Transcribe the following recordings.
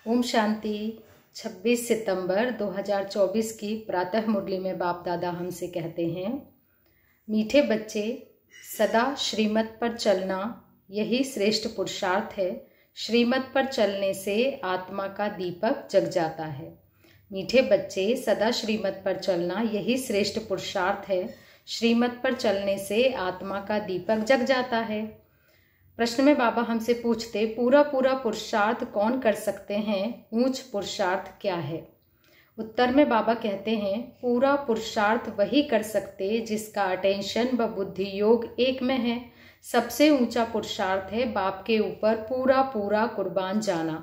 ओम शांति। 26 सितंबर 2024 की प्रातः मुरली में बाप दादा हमसे कहते हैं, मीठे बच्चे, सदा श्रीमत पर चलना यही श्रेष्ठ पुरुषार्थ है। श्रीमत पर चलने से आत्मा का दीपक जग जाता है। मीठे बच्चे, सदा श्रीमत पर चलना यही श्रेष्ठ पुरुषार्थ है। श्रीमत पर चलने से आत्मा का दीपक जग जाता है। प्रश्न में बाबा हमसे पूछते, पूरा पुरुषार्थ कौन कर सकते हैं? ऊंच पुरुषार्थ क्या है? उत्तर में बाबा कहते हैं, पूरा पुरुषार्थ वही कर सकते जिसका अटेंशन व बुद्धि योग एक में है। सबसे ऊंचा पुरुषार्थ है बाप के ऊपर पूरा कुर्बान जाना।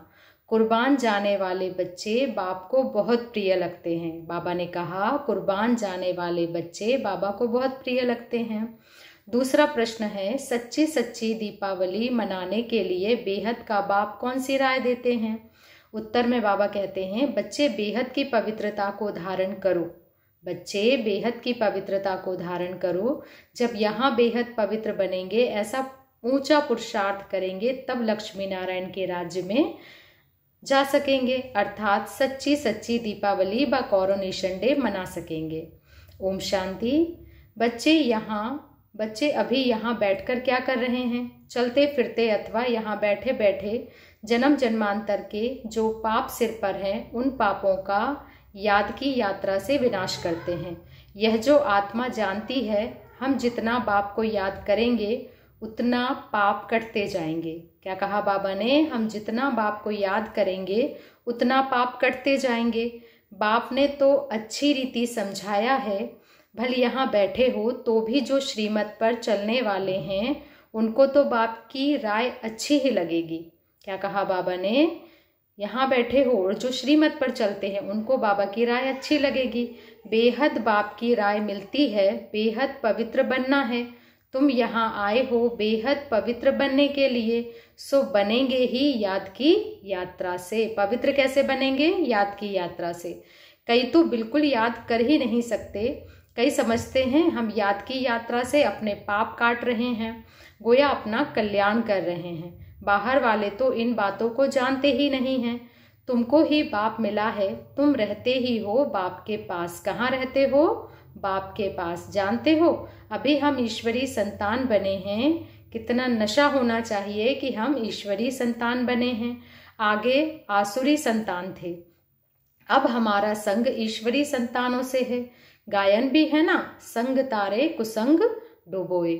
कुर्बान जाने वाले बच्चे बाप को बहुत प्रिय लगते हैं। बाबा ने कहा, कुर्बान जाने वाले बच्चे बाबा को बहुत प्रिय लगते हैं। दूसरा प्रश्न है, सच्ची दीपावली मनाने के लिए बेहद का बाप कौन सी राय देते हैं? उत्तर में बाबा कहते हैं, बच्चे बेहद की पवित्रता को धारण करो। बच्चे बेहद की पवित्रता को धारण करो। जब यहाँ बेहद पवित्र बनेंगे, ऐसा ऊंचा पुरुषार्थ करेंगे, तब लक्ष्मी नारायण के राज्य में जा सकेंगे, अर्थात सच्ची दीपावली व कोरोनेशन डे मना सकेंगे। ओम शांति। बच्चे अभी यहाँ बैठकर क्या कर रहे हैं? चलते फिरते अथवा यहाँ बैठे बैठे जन्म जन्मांतर के जो पाप सिर पर हैं, उन पापों का याद की यात्रा से विनाश करते हैं। यह जो आत्मा जानती है, हम जितना बाप को याद करेंगे उतना पाप कटते जाएंगे। क्या कहा बाबा ने? हम जितना बाप को याद करेंगे उतना पाप कटते जाएंगे। बाप ने तो अच्छी रीति समझाया है। भले यहाँ बैठे हो तो भी जो श्रीमत पर चलने वाले हैं उनको तो बाप की राय अच्छी ही लगेगी। क्या कहा बाबा ने? यहाँ बैठे हो और जो श्रीमत पर चलते हैं उनको बाबा की राय अच्छी लगेगी। बेहद बाप की राय मिलती है, बेहद पवित्र बनना है। तुम यहाँ आए हो बेहद पवित्र बनने के लिए, सो बनेंगे ही याद की यात्रा से। पवित्र कैसे बनेंगे? याद की यात्रा से। कई तो बिल्कुल याद कर ही नहीं सकते। कई समझते हैं हम याद की यात्रा से अपने पाप काट रहे हैं, गोया अपना कल्याण कर रहे हैं। बाहर वाले तो इन बातों को जानते ही नहीं हैं। तुमको ही बाप मिला है, तुम रहते ही हो बाप के पास। कहाँ रहते हो? बाप के पास। जानते हो, अभी हम ईश्वरी संतान बने हैं। कितना नशा होना चाहिए कि हम ईश्वरी संतान बने हैं। आगे आसुरी संतान थे, अब हमारा संग ईश्वरी संतानों से है। गायन भी है ना, संग तारे कुसंग डुबोए।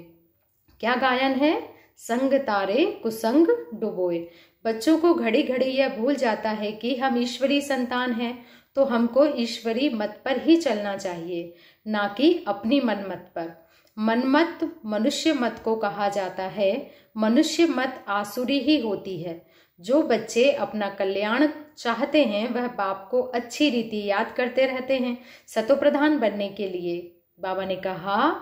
क्या गायन है? संग तारे कुसंग डुबोए। बच्चों को घड़ी घड़ी यह भूल जाता है कि हम ईश्वरी संतान हैं, तो हमको ईश्वरी मत पर ही चलना चाहिए, ना कि अपनी मनमत पर। मनमत मनुष्य मत को कहा जाता है। मनुष्य मत आसुरी ही होती है। जो बच्चे अपना कल्याण चाहते हैं वह बाप को अच्छी रीति याद करते रहते हैं सतो प्रधान बनने के लिए। बाबा ने कहा,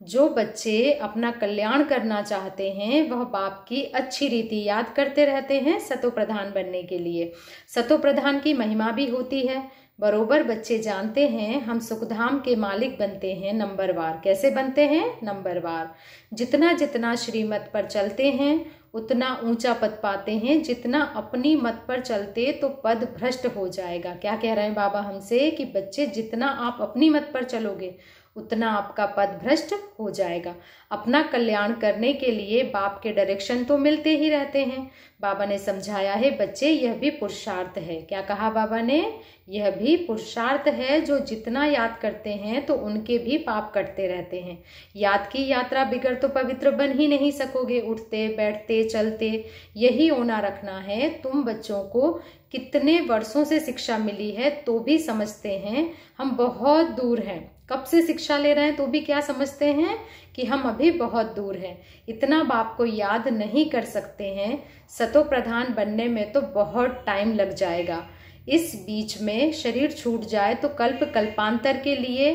जो बच्चे अपना कल्याण करना चाहते हैं वह बाप की अच्छी रीति याद करते रहते हैं सतो प्रधान बनने के लिए। सतो प्रधान की महिमा भी होती है। बरोबर बच्चे जानते हैं हम सुखधाम के मालिक बनते हैं नंबरवार। कैसे बनते हैं? नंबरवार। जितना श्रीमत पर चलते हैं उतना ऊंचा पद पाते हैं। जितना अपनी मत पर चलते तो पद भ्रष्ट हो जाएगा। क्या कह रहे हैं बाबा हमसे? कि बच्चे, जितना आप अपनी मत पर चलोगे उतना आपका पद भ्रष्ट हो जाएगा। अपना कल्याण करने के लिए बाप के डायरेक्शन तो मिलते ही रहते हैं। बाबा ने समझाया है, बच्चे यह भी पुरुषार्थ है। क्या कहा बाबा ने? यह भी पुरुषार्थ है। जो जितना याद करते हैं तो उनके भी पाप कटते रहते हैं। याद की यात्रा बिगड़ तो पवित्र बन ही नहीं सकोगे। उठते बैठते चलते यही होना रखना है। तुम बच्चों को कितने वर्षों से शिक्षा मिली है तो भी समझते हैं हम बहुत दूर हैं। कब से शिक्षा ले रहे हैं तो भी क्या समझते हैं कि हम अभी बहुत दूर हैं। इतना बाप को याद नहीं कर सकते हैं। सतो प्रधान बनने में तो बहुत टाइम लग जाएगा। इस बीच में शरीर छूट जाए तो कल्पांतर के लिए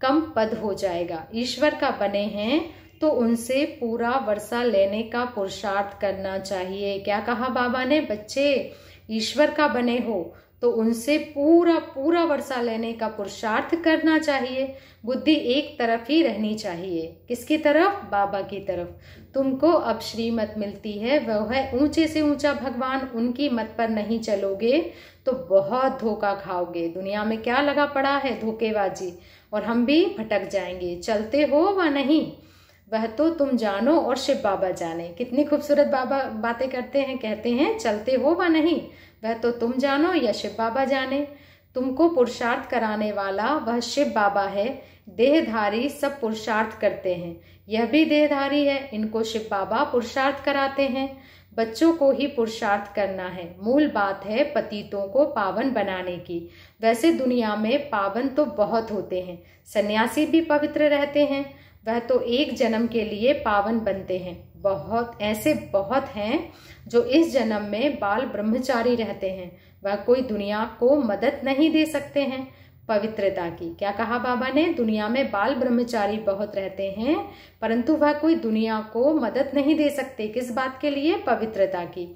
कम पद हो जाएगा। ईश्वर का बने हैं तो उनसे पूरा वर्षा लेने का पुरुषार्थ करना चाहिए। क्या कहा बाबा ने? बच्चे, ईश्वर का बने हो तो उनसे पूरा पूरा वर्षा लेने का पुरुषार्थ करना चाहिए। बुद्धि एक तरफ ही रहनी चाहिए। किसकी तरफ? बाबा की तरफ। तुमको अब श्रीमत मिलती है, वह है ऊंचे से ऊंचा भगवान। उनकी मत पर नहीं चलोगे तो बहुत धोखा खाओगे। दुनिया में क्या लगा पड़ा है? धोखेबाजी, और हम भी भटक जाएंगे। चलते हो व नहीं, वह तो तुम जानो और शिव बाबा जाने। कितनी खूबसूरत बाबा बातें करते हैं। कहते हैं चलते हो व नहीं, वह तो तुम जानो या शिव बाबा जाने। तुमको पुरुषार्थ कराने वाला वह शिव बाबा है। देहधारी सब पुरुषार्थ करते हैं, यह भी देहधारी है। इनको शिव बाबा पुरुषार्थ कराते हैं। बच्चों को ही पुरुषार्थ करना है। मूल बात है पतितों को पावन बनाने की। वैसे दुनिया में पावन तो बहुत होते हैं, सन्यासी भी पवित्र रहते हैं, वह तो एक जन्म के लिए पावन बनते हैं। बहुत हैं जो इस जन्म में बाल ब्रह्मचारी रहते हैं। वह कोई दुनिया को मदद नहीं दे सकते हैं पवित्रता की। क्या कहा बाबा ने? दुनिया में बाल ब्रह्मचारी बहुत रहते हैं, परंतु वह कोई दुनिया को मदद नहीं दे सकते। किस बात के लिए? पवित्रता की।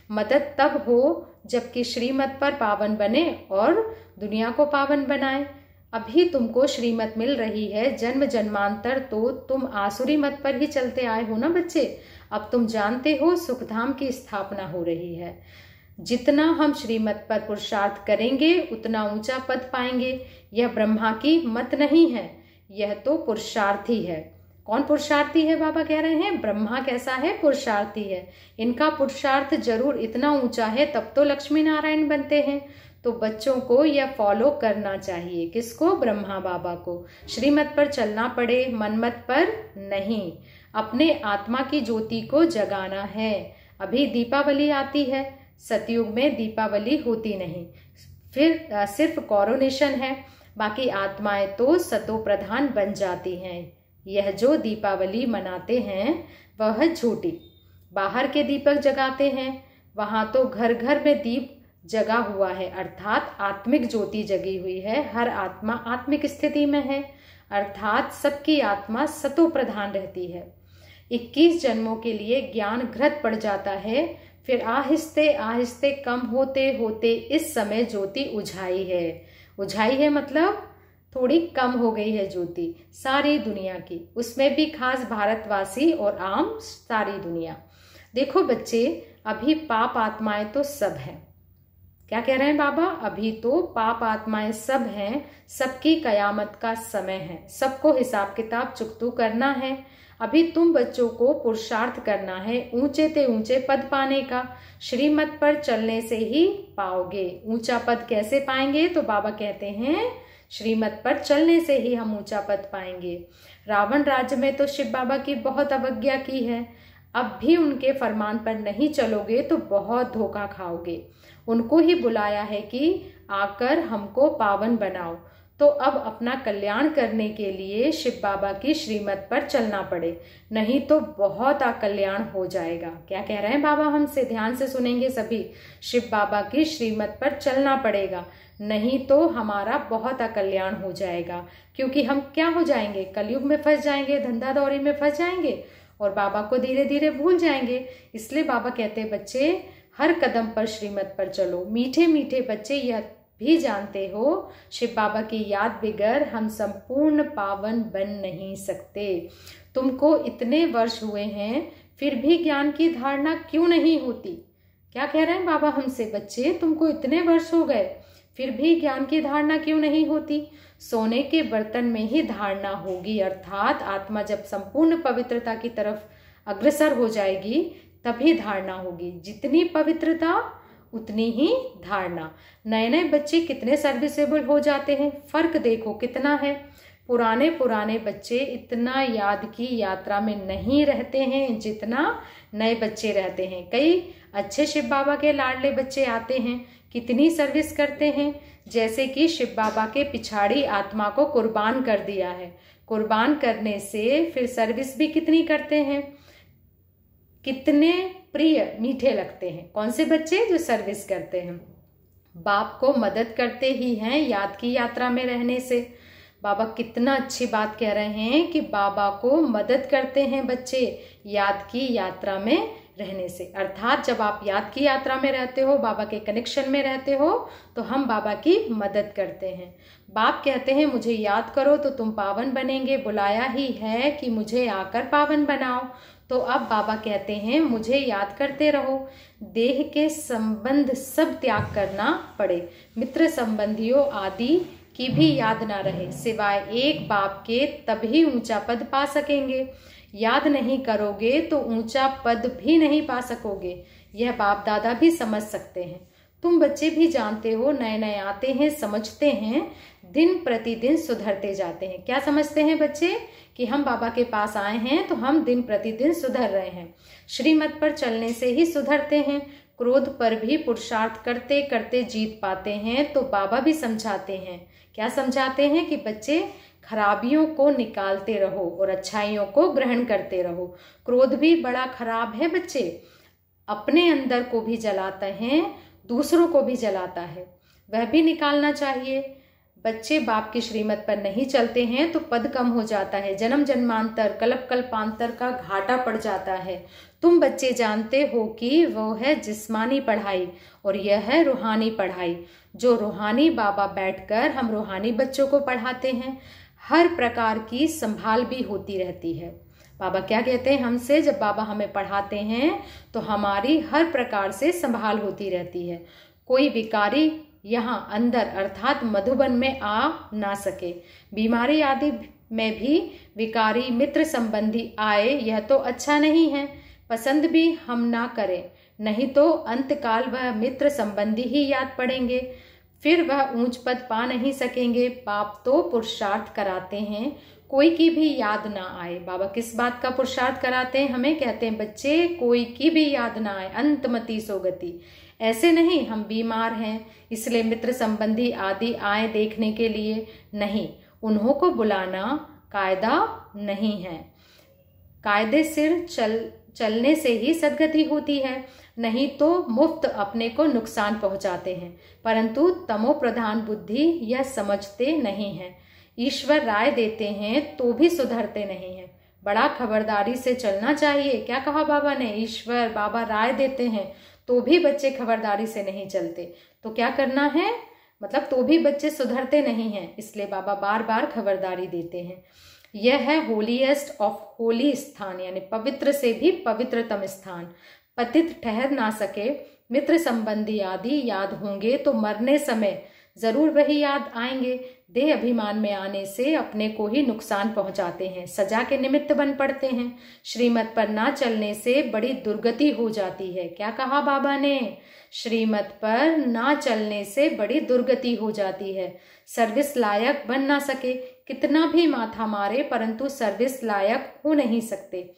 मदद तब हो जबकि श्रीमत पर पावन बने और दुनिया को पावन बनाए। अभी तुमको श्रीमत मिल रही है, जन्म जन्मांतर तो तुम आसुरी मत पर ही चलते आए हो ना बच्चे। अब तुम जानते हो सुखधाम की स्थापना हो रही है। जितना हम श्रीमत पर पुरुषार्थ करेंगे उतना ऊंचा पद पाएंगे। यह ब्रह्मा की मत नहीं है, यह तो पुरुषार्थी है। कौन पुरुषार्थी है? बाबा कह रहे हैं ब्रह्मा कैसा है? पुरुषार्थी है। इनका पुरुषार्थ जरूर इतना ऊंचा है, तब तो लक्ष्मी नारायण बनते हैं। तो बच्चों को यह फॉलो करना चाहिए। किसको? ब्रह्मा बाबा को। श्रीमत पर चलना पड़े, मनमत पर नहीं। अपने आत्मा की ज्योति को जगाना है। अभी दीपावली आती है, सतयुग में दीपावली होती नहीं, फिर सिर्फ कोरोनेशन है। बाकी आत्माएं तो सतो प्रधान बन जाती हैं। यह जो दीपावली मनाते हैं वह झूठी। बाहर के दीपक जगाते हैं, वहां तो घर घर में दीप जगा हुआ है, अर्थात आत्मिक ज्योति जगी हुई है। हर आत्मा आत्मिक स्थिति में है, अर्थात सबकी आत्मा सतो प्रधान रहती है। 21 जन्मों के लिए ज्ञान घृत पड़ जाता है, फिर आहिस्ते आहिस्ते कम होते होते इस समय ज्योति उझाई है। उझाई है मतलब थोड़ी कम हो गई है ज्योति सारी दुनिया की, उसमें भी खास भारतवासी और आम सारी दुनिया। देखो बच्चे, अभी पाप आत्माएं तो सब हैं। क्या कह रहे हैं बाबा? अभी तो पाप आत्माएं सब हैं। सबकी कयामत का समय है, सबको हिसाब किताब चुकतू करना है। अभी तुम बच्चों को पुरुषार्थ करना है ऊंचे ते ऊंचे पद पाने का। श्रीमत पर चलने से ही पाओगे। ऊंचा पद कैसे पाएंगे? तो बाबा कहते हैं श्रीमत पर चलने से ही हम ऊंचा पद पाएंगे। रावण राज्य में तो शिव बाबा की बहुत अवज्ञा की है। अब भी उनके फरमान पर नहीं चलोगे तो बहुत धोखा खाओगे। उनको ही बुलाया है कि आकर हमको पावन बनाओ, तो अब अपना कल्याण करने के लिए शिव बाबा की श्रीमत पर चलना पड़े, नहीं तो बहुत अकल्याण हो जाएगा। क्या कह रहे हैं बाबा हमसे? ध्यान से सुनेंगे सभी। शिव बाबा की श्रीमत पर चलना पड़ेगा, नहीं तो हमारा बहुत अकल्याण हो जाएगा। क्योंकि हम क्या हो जाएंगे? कलयुग में फंस जाएंगे, धंधा दौरी में फंस जाएंगे और बाबा को धीरे धीरे भूल जाएंगे। इसलिए बाबा कहते हैं बच्चे हर कदम पर श्रीमत पर चलो। मीठे मीठे बच्चे यह भी जानते हो शिव बाबा की याद बिगर हम संपूर्ण पावन बन नहीं सकते। तुमको इतने वर्ष हुए हैं फिर भी ज्ञान की धारणा क्यों नहीं होती? क्या कह रहे हैं बाबा हमसे? बच्चे तुमको इतने वर्ष हो गए फिर भी ज्ञान की धारणा क्यों नहीं होती? सोने के बर्तन में ही धारणा होगी, अर्थात आत्मा जब संपूर्ण पवित्रता की तरफ अग्रसर हो जाएगी तभी धारणा होगी। जितनी पवित्रता उतनी ही धारणा। नए नए बच्चे कितने सर्विसेबल हो जाते हैं, फर्क देखो कितना है। पुराने बच्चे इतना याद की यात्रा में नहीं रहते हैं जितना नए बच्चे रहते हैं। कई अच्छे शिव बाबा के लाडले बच्चे आते हैं, कितनी सर्विस करते हैं, जैसे कि शिव बाबा के पिछाड़ी आत्मा को कुर्बान कर दिया है। कुर्बान करने से फिर सर्विस भी कितनी करते हैं, कितने प्रिय मीठे लगते हैं। कौन से बच्चे? जो सर्विस करते हैं, बाप को मदद करते ही हैं याद की यात्रा में रहने से। बाबा कितना अच्छी बात कह रहे हैं कि बाबा को मदद करते हैं बच्चे याद की यात्रा में रहने से। अर्थात जब आप याद की यात्रा में रहते हो, बाबा के कनेक्शन में रहते हो, तो हम बाबा की मदद करते हैं। बाप कहते हैं मुझे याद करो तो तुम पावन बनेंगे, बुलाया ही है कि मुझे आकर पावन बनाओ। तो अब बाबा कहते हैं मुझे याद करते रहो। देह के संबंध सब त्याग करना पड़े, मित्र संबंधियों आदि की भी याद ना रहे, सिवाय एक बाप के, तभी ऊंचा पद पा सकेंगे। याद नहीं करोगे तो ऊंचा पद भी नहीं पा सकोगे। यह बाप दादा भी समझ सकते हैं, तुम बच्चे भी जानते हो। नए नए आते हैं, समझते हैं, दिन प्रतिदिन सुधरते जाते हैं। क्या समझते हैं बच्चे? कि हम बाबा के पास आए हैं तो हम दिन प्रतिदिन सुधर रहे हैं। श्रीमत पर चलने से ही सुधरते हैं। क्रोध पर भी पुरुषार्थ करते करते जीत पाते हैं। तो बाबा भी समझाते हैं, क्या समझाते हैं? कि बच्चे खराबियों को निकालते रहो और अच्छाइयों को ग्रहण करते रहो। क्रोध भी बड़ा खराब है बच्चे, अपने अंदर को भी जलाता है, दूसरों को भी जलाता है, वह भी निकालना चाहिए। बच्चे बाप की श्रीमत पर नहीं चलते हैं तो पद कम हो जाता है, जन्म जन्मांतर कल्प कल्पांतर का घाटा पड़ जाता है। तुम बच्चे जानते हो कि वो है जिस्मानी पढ़ाई और यह है रूहानी पढ़ाई, जो रूहानी बाबा बैठकर हम रूहानी बच्चों को पढ़ाते हैं। हर प्रकार की संभाल भी होती रहती है। बाबा क्या कहते हैं हमसे? जब बाबा हमें पढ़ाते हैं तो हमारी हर प्रकार से संभाल होती रहती है। कोई विकारी यहाँ अंदर अर्थात मधुबन में आ ना सके। बीमारी आदि में भी विकारी मित्र संबंधी आए, यह तो अच्छा नहीं है। पसंद भी हम ना करें, नहीं तो अंतकाल वह मित्र संबंधी ही याद पड़ेंगे, फिर वह ऊंच पद पा नहीं सकेंगे। पाप तो पुरुषार्थ कराते हैं, कोई की भी याद ना आए। बाबा किस बात का पुरुषार्थ कराते हैं? हमें कहते हैं बच्चे कोई की भी याद ना आए, अंतमति सोगति। ऐसे नहीं हम बीमार हैं इसलिए मित्र संबंधी आदि आए देखने के लिए, नहीं, उन्हों को बुलाना कायदा नहीं है। कायदे सिर चलने से ही सदगति होती है, नहीं तो मुफ्त अपने को नुकसान पहुंचाते हैं। परंतु तमो प्रधान बुद्धि यह समझते नहीं है। ईश्वर राय देते हैं तो भी सुधरते नहीं है। बड़ा खबरदारी से चलना चाहिए। क्या कहा बाबा ने? ईश्वर बाबा राय देते हैं तो भी बच्चे खबरदारी से नहीं चलते, तो क्या करना है? मतलब तो भी बच्चे सुधरते नहीं हैं, इसलिए बाबा बार बार खबरदारी देते हैं। यह है होलीएस्ट ऑफ होली स्थान, यानी पवित्र से भी पवित्रतम स्थान। पतित ठहर ना सके, मित्र संबंधी आदि याद होंगे तो मरने समय जरूर वही याद आएंगे। देह अभिमान में आने से अपने को ही नुकसान पहुंचाते हैं, सजा के निमित्त बन पड़ते हैं। श्रीमत पर ना चलने से बड़ी दुर्गति हो जाती है। क्या कहा बाबा ने? श्रीमत पर ना चलने से बड़ी दुर्गति हो जाती है। सर्विस लायक बन ना सके, कितना भी माथा मारे परंतु सर्विस लायक हो नहीं सकते।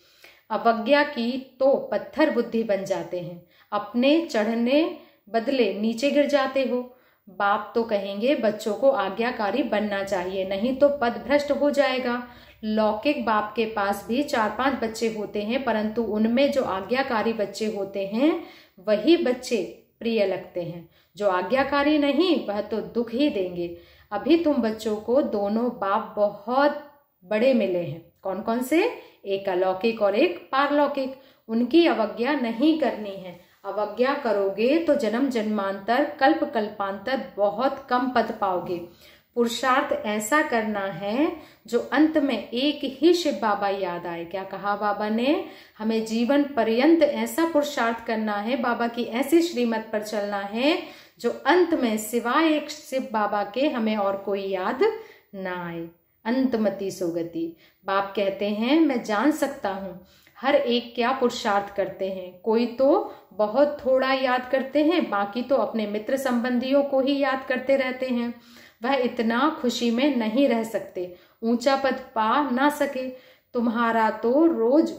अवज्ञा की तो पत्थर बुद्धि बन जाते हैं, अपने चढ़ने बदले नीचे गिर जाते हो। बाप तो कहेंगे बच्चों को आज्ञाकारी बनना चाहिए, नहीं तो पद भ्रष्ट हो जाएगा। लौकिक बाप के पास भी 4-5 बच्चे होते हैं, परंतु उनमें जो आज्ञाकारी बच्चे होते हैं वही बच्चे प्रिय लगते हैं। जो आज्ञाकारी नहीं वह तो दुख ही देंगे। अभी तुम बच्चों को दोनों बाप बहुत बड़े मिले हैं। कौन कौन से? एक अलौकिक और एक पारलौकिक। उनकी अवज्ञा नहीं करनी है। अवज्ञा करोगे तो जन्म जन्मांतर कल्प कल्पांतर बहुत कम पद पाओगे। पुरुषार्थ ऐसा करना है जो अंत में एक ही शिव बाबा याद आए। क्या कहा बाबा ने? हमें जीवन पर्यंत ऐसा पुरुषार्थ करना है, बाबा की ऐसी श्रीमत पर चलना है जो अंत में सिवाय एक शिव बाबा के हमें और कोई याद ना आए। अंतमति सोगति। बाप कहते हैं मैं जान सकता हूँ हर एक क्या पुरुषार्थ करते हैं। कोई तो बहुत थोड़ा याद करते हैं, बाकी तो अपने मित्र संबंधियों को ही याद करते रहते हैं। वह इतना खुशी में नहीं रह सकते, ऊंचा पद पा ना सके। तुम्हारा तो रोज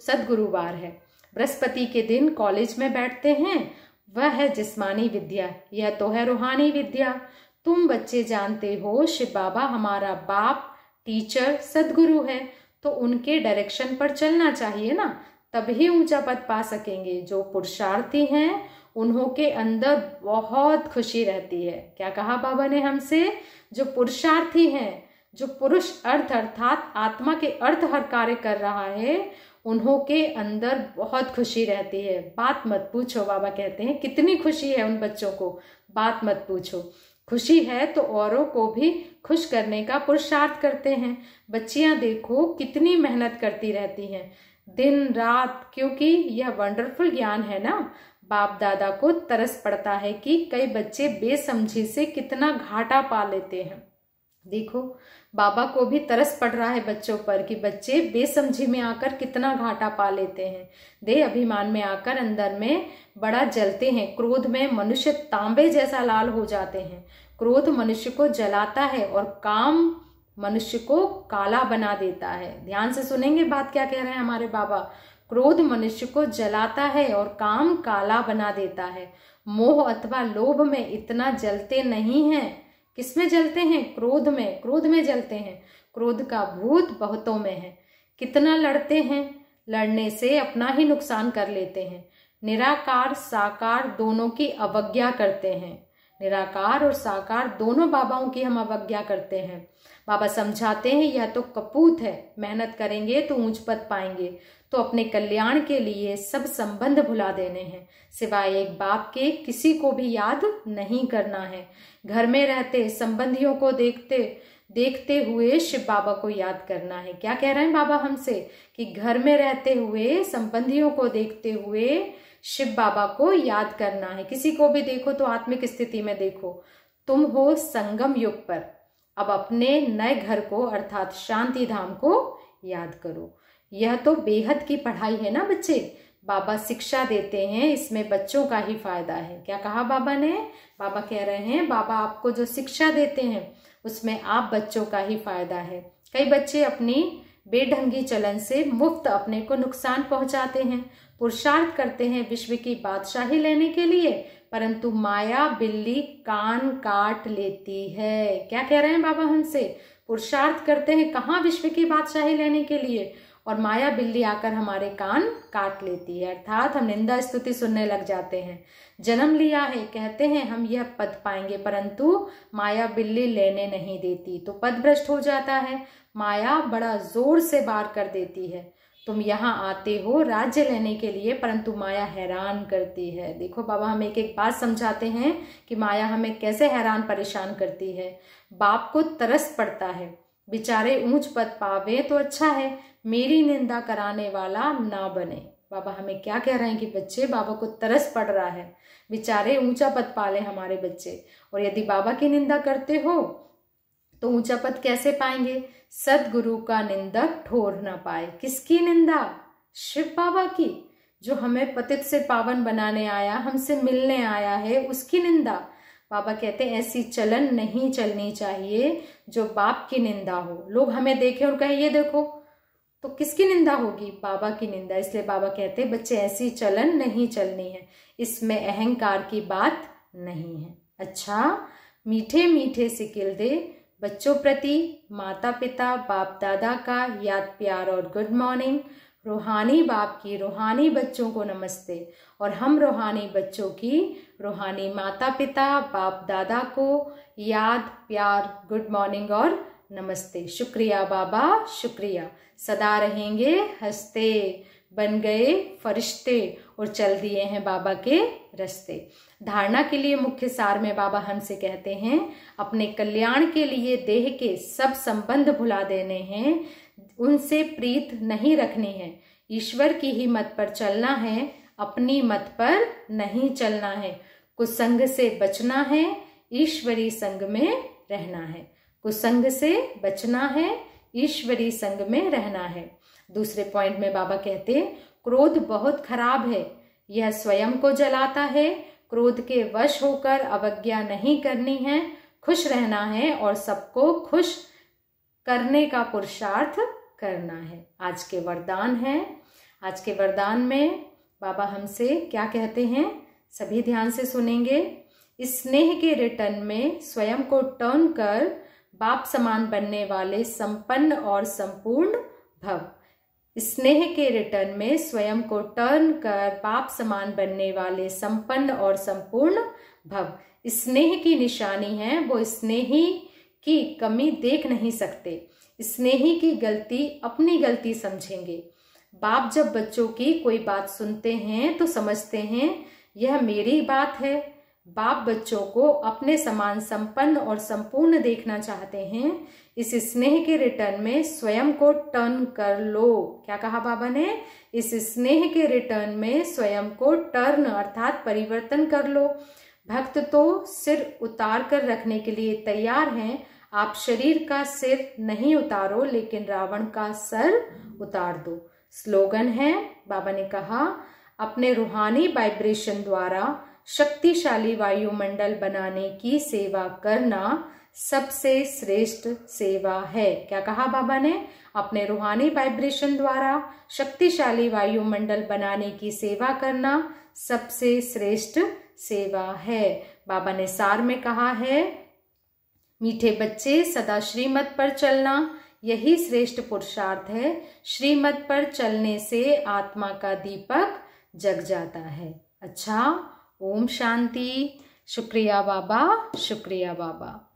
सदगुरुवार है, बृहस्पति के दिन कॉलेज में बैठते हैं, वह है जिस्मानी विद्या, यह तो है रूहानी विद्या। तुम बच्चे जानते हो शिव बाबा हमारा बाप, टीचर, सदगुरु है, तो उनके डायरेक्शन पर चलना चाहिए ना, तभी ऊंचा पद पा सकेंगे। जो पुरुषार्थी हैं उन्हों के अंदर बहुत खुशी रहती है। क्या कहा बाबा ने हमसे? जो पुरुषार्थी हैं, जो पुरुष अर्थ अर्थात आत्मा के अर्थ हर कार्य कर रहा है, उन्हों के अंदर बहुत खुशी रहती है, बात मत पूछो। बाबा कहते हैं कितनी खुशी है उन बच्चों को, बात मत पूछो। खुशी है तो औरों को भी खुश करने का पुरुषार्थ करते हैं। बच्चियां देखो कितनी मेहनत करती रहती हैं दिन रात, क्योंकि यह वंडरफुल ज्ञान है ना। बाप दादा को तरस पड़ता है कि कई बच्चे बेसमझी से कितना घाटा पा लेते हैं। देखो बाबा को भी तरस पड़ रहा है बच्चों पर कि बच्चे बेसमझी में आकर कितना घाटा पा लेते हैं। देह अभिमान में आकर अंदर में बड़ा जलते हैं। क्रोध में मनुष्य तांबे जैसा लाल हो जाते हैं। क्रोध मनुष्य को जलाता है और काम मनुष्य को काला बना देता है। ध्यान से सुनेंगे बात क्या कह रहे हैं हमारे बाबा। क्रोध मनुष्य को जलाता है और काम काला बना देता है। मोह अथवा लोभ में इतना जलते नहीं हैं। किसमें जलते हैं? क्रोध में। क्रोध में जलते हैं। क्रोध का भूत बहुतों में है। कितना लड़ते हैं, लड़ने से अपना ही नुकसान कर लेते हैं। निराकार साकार दोनों की अवज्ञा करते हैं। निराकार और साकार दोनों बाबाओं की हम अवज्ञा करते हैं। बाबा समझाते हैं यह तो कपूत है, मेहनत करेंगे तो ऊंच पद पाएंगे, तो अपने कल्याण के लिए सब संबंध भुला देने हैं, सिवाय एक बाप के किसी को भी याद नहीं करना है। घर में रहते संबंधियों को देखते हुए शिव बाबा को याद करना है। क्या कह रहे हैं बाबा हमसे कि घर में रहते हुए संबंधियों को देखते हुए शिव बाबा को याद करना है। किसी को भी देखो तो आत्मिक स्थिति में देखो। तुम हो संगम युग पर, अब अपने नए घर को अर्थात शांति धाम को याद करो। यह तो बेहद की पढ़ाई है ना बच्चे। बाबा शिक्षा देते हैं, इसमें बच्चों का ही फायदा है। क्या कहा बाबा ने? बाबा कह रहे हैं बाबा आपको जो शिक्षा देते हैं उसमें आप बच्चों का ही फायदा है। कई बच्चे अपनी बेढंगी चलन से मुफ्त अपने को नुकसान पहुंचाते हैं। पुरुषार्थ करते हैं विश्व की बादशाही लेने के लिए, परंतु माया बिल्ली कान काट लेती है। क्या कह रहे हैं बाबा हमसे? पुरुषार्थ करते हैं कहाँ? विश्व की बादशाही लेने के लिए, और माया बिल्ली आकर हमारे कान काट लेती है, अर्थात हम निंदा स्तुति सुनने लग जाते हैं। जन्म लिया है, कहते हैं हम यह पद पाएंगे, परंतु माया बिल्ली लेने नहीं देती, तो पद भ्रष्ट हो जाता है। माया बड़ा जोर से बार कर देती है। तुम यहाँ आते हो राज्य लेने के लिए, परंतु माया हैरान करती है। देखो बाबा हमें एक एक बात समझाते हैं कि माया हमें कैसे हैरान परेशान करती है। बाप को तरस पड़ता है, बेचारे ऊंच पद पावे तो अच्छा है, मेरी निंदा कराने वाला ना बने। बाबा हमें क्या कह रहे हैं कि बच्चे, बाबा को तरस पड़ रहा है, बेचारे ऊंचा पद पाले हमारे बच्चे, और यदि बाबा की निंदा करते हो तो ऊंचा पद कैसे पाएंगे? सदगुरु का निंदक ठोर ना पाए। किसकी निंदा? शिव बाबा की, जो हमें पतित से पावन बनाने आया, हमसे मिलने आया है, उसकी निंदा। बाबा कहते हैं ऐसी चलन नहीं चलनी चाहिए जो बाप की निंदा हो। लोग हमें देखें और कहें ये देखो, तो किसकी निंदा होगी? बाबा की निंदा। इसलिए बाबा कहते हैं बच्चे ऐसी चलन नहीं चलनी है, इसमें अहंकार की बात नहीं है। अच्छा, मीठे मीठे सिकिल दे बच्चों प्रति माता पिता बाप दादा का याद प्यार और गुड मॉर्निंग। रूहानी बाप की रूहानी बच्चों को नमस्ते, और हम रूहानी बच्चों की रूहानी माता पिता बाप दादा को याद प्यार गुड मॉर्निंग और नमस्ते। शुक्रिया बाबा, शुक्रिया। सदा रहेंगे हंसते, बन गए फरिश्ते और चल दिए हैं बाबा के रास्ते। धारणा के लिए मुख्य सार में बाबा हमसे कहते हैं अपने कल्याण के लिए देह के सब संबंध भुला देने हैं, उनसे प्रीत नहीं रखनी है, ईश्वर की ही मत पर चलना है, अपनी मत पर नहीं चलना है, कुसंग से बचना है, ईश्वरी संग में रहना है। कुसंग से बचना है, ईश्वरी संग में रहना है। दूसरे पॉइंट में बाबा कहते क्रोध बहुत खराब है, यह स्वयं को जलाता है। क्रोध के वश होकर अवज्ञा नहीं करनी है, खुश रहना है और सबको खुश करने का पुरुषार्थ करना है। आज के वरदान है। आज के वरदान में बाबा हमसे क्या कहते हैं, सभी ध्यान से सुनेंगे। स्नेह के रिटर्न में स्वयं को टर्न कर बाप समान बनने वाले संपन्न और संपूर्ण भव। स्नेह के रिटर्न में स्वयं को टर्न कर बाप समान बनने वाले संपन्न और संपूर्ण भव। स्नेह की निशानी है, वो स्नेही की कमी देख नहीं सकते, स्नेही की गलती अपनी गलती समझेंगे। बाप जब बच्चों की कोई बात सुनते हैं तो समझते हैं यह मेरी बात है। बाप बच्चों को अपने समान संपन्न और संपूर्ण देखना चाहते हैं। इस स्नेह के रिटर्न में स्वयं को टर्न कर लो। क्या कहा बाबा ने? इस स्नेह के रिटर्न में स्वयं को टर्न अर्थात परिवर्तन कर लो। भक्त तो सिर उतार कर रखने के लिए तैयार हैं। आप शरीर का सिर नहीं उतारो, लेकिन रावण का सर उतार दो। स्लोगन है, बाबा ने कहा, अपने रूहानी वाइब्रेशन द्वारा शक्तिशाली वायुमंडल बनाने की सेवा करना सबसे श्रेष्ठ सेवा है। क्या कहा बाबा ने? अपने रूहानी वाइब्रेशन द्वारा शक्तिशाली वायुमंडल बनाने की सेवा करना सबसे श्रेष्ठ सेवा है। बाबा ने सार में कहा है, मीठे बच्चे सदा श्रीमत पर चलना यही श्रेष्ठ पुरुषार्थ है। श्रीमत पर चलने से आत्मा का दीपक जग जाता है। अच्छा, ओम शांति। शुक्रिया बाबा, शुक्रिया बाबा।